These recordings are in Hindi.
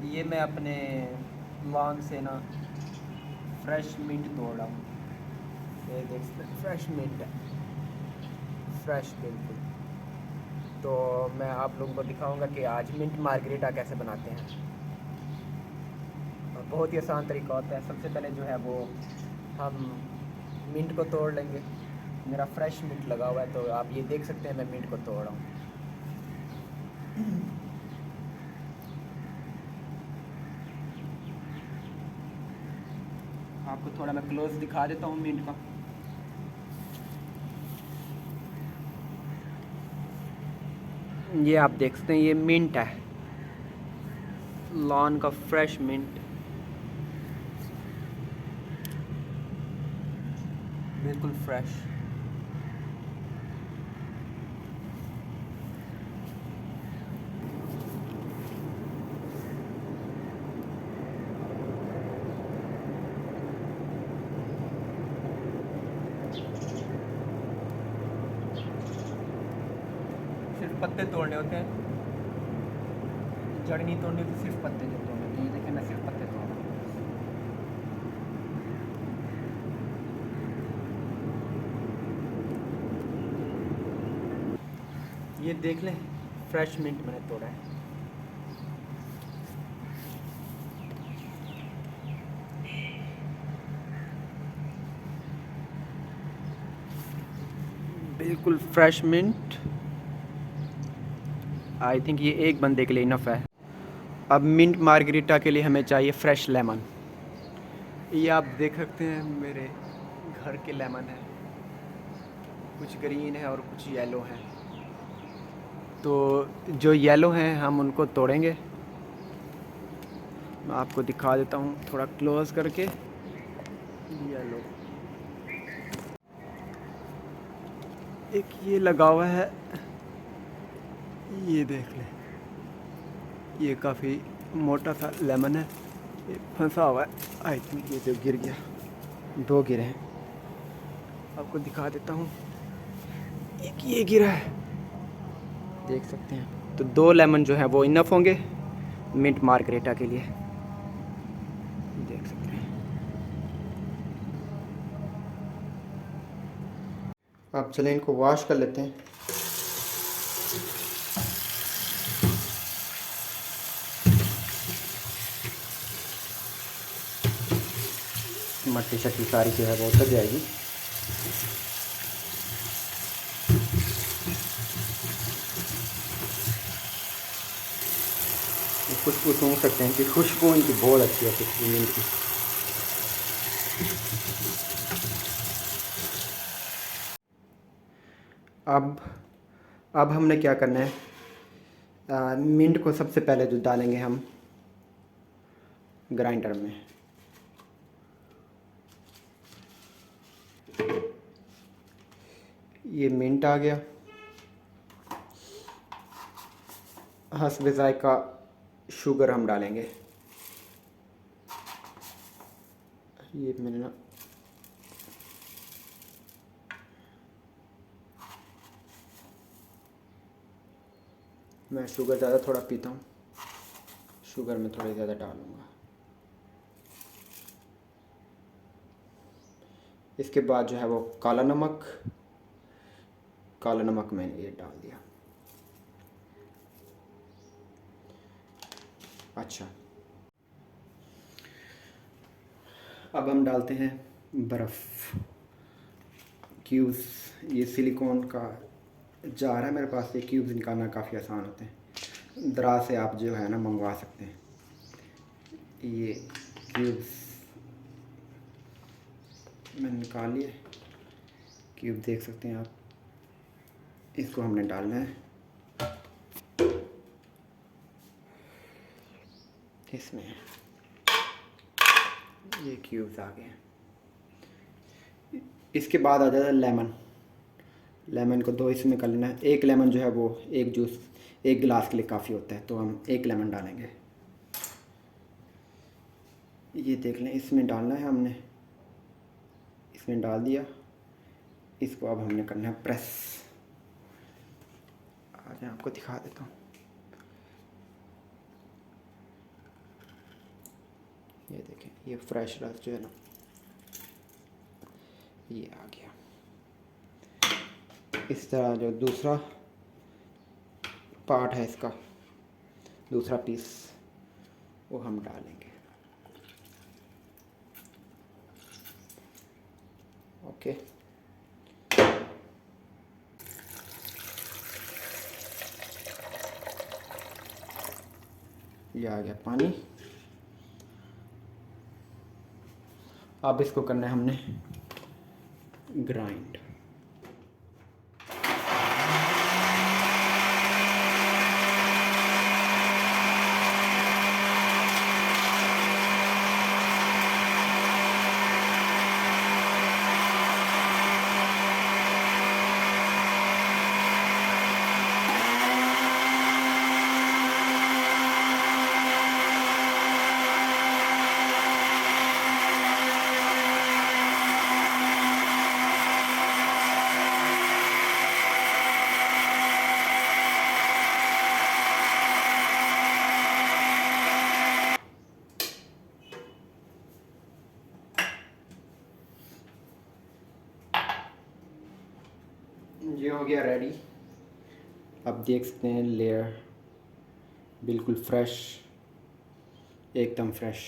ये मैं अपने लॉन से ना फ्रेश मिंट तोड़ रहा हूँ। ये देख सकते हैं फ्रेश मिंट है, फ्रेश बिल्कुल। तो मैं आप लोगों को दिखाऊंगा कि आज मिंट मार्गरीटा कैसे बनाते हैं। और बहुत ही आसान तरीका होता है। सबसे पहले जो है वो हम मिंट को तोड़ लेंगे। मेरा फ्रेश मिंट लगा हुआ है तो आप ये देख सकते हैं मैं मिंट को तोड़ रहा हूँ। आपको थोड़ा मैं क्लोज दिखा देता हूँ मिंट का। ये आप देख सकते हैं ये मिंट है, लॉन का फ्रेश मिंट, बिल्कुल फ्रेश। सिर्फ पत्ते तोड़ने होते हैं, जड़ नहीं तोड़नी होती, सिर्फ पत्ते जो तोड़ने होते हैं। ये देखिए मैं सिर्फ पत्ते तोड़ रहा हूँ। ये देख लें फ्रेश मिंट मैंने तोड़ा है। बिल्कुल फ्रेश मिंट। आई थिंक ये एक बंदे के लिए इनफ है। अब मिंट मार्गरीटा के लिए हमें चाहिए फ्रेश लेमन। ये आप देख सकते हैं मेरे घर के लेमन है, कुछ ग्रीन है और कुछ येलो है। तो जो येलो हैं हम उनको तोड़ेंगे। मैं आपको दिखा देता हूँ थोड़ा क्लोज करके। येलो एक ये लगा हुआ है, ये देख लें, ये काफ़ी मोटा सा लेमन है, ये फंसा हुआ है। आई थिंक ये तो गिर गया, दो गिरे हैं। आपको दिखा देता हूँ, एक ये गिरा है, देख सकते हैं। तो दो लेमन जो है वो इनफ होंगे मिंट मार्गरेटा के लिए, देख सकते हैं। अब चलें इनको वॉश कर लेते हैं। मट्टी शट्टी सारी जो है वो उतर जाएगी। खुशबू सूंघ सकते हैं कि खुशबू इनकी बहुत अच्छी है, खुशबू इनकी। अब अब हमने क्या करना है, मिंट को सबसे पहले जो डालेंगे हम ग्राइंडर में। ये मिंट आ गया, हस्बे ज़ायक़ा शुगर हम डालेंगे। ये मैंने ना मैं शुगर ज़्यादा थोड़ा पीता हूँ, शुगर में थोड़ी ज़्यादा डालूँगा। इसके बाद जो है वो काला नमक, काला नमक मैंने ये डाल दिया। अच्छा, अब हम डालते हैं बर्फ़ क्यूब्स। ये सिलिकॉन का जार है मेरे पास, ये क्यूब्स निकालना काफ़ी आसान होते हैं, दराज से आप जो है ना मंगवा सकते हैं। ये क्यूब्स मैंने निकाल लिए, क्यूब देख सकते हैं आप। इसको हमने डालना है इसमें। ये क्यूब्स आ गए। इसके बाद आ जाता है लेमन। लेमन को दो इसमें कर लेना है। एक लेमन जो है वो एक जूस एक गिलास के लिए काफ़ी होता है, तो हम एक लेमन डालेंगे। ये देख लें, इसमें डालना है हमने, इसमें डाल दिया। इसको अब हमने करना है प्रेस। आज मैं आपको दिखा देता हूँ। ये देखें, ये फ्रेश रस जो है ना, ये आ गया। इस तरह जो दूसरा पार्ट है इसका, दूसरा पीस, वो हम डालेंगे। ओके, ये आ गया पानी। अब इसको करना है हमने ग्राइंड। ये हो गया रेडी। आप देख सकते हैं लेयर बिल्कुल फ्रेश, एकदम फ्रेश।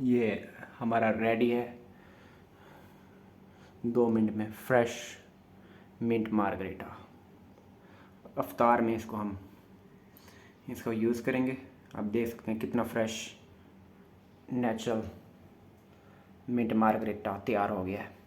ये हमारा रेडी है 2 मिनट में, फ्रेश मिंट मार्गरेटा। अफ्तार में इसको यूज़ करेंगे। आप देख सकते हैं कितना फ्रेश नेचुरल मिंट मार्गरेटा तैयार हो गया है।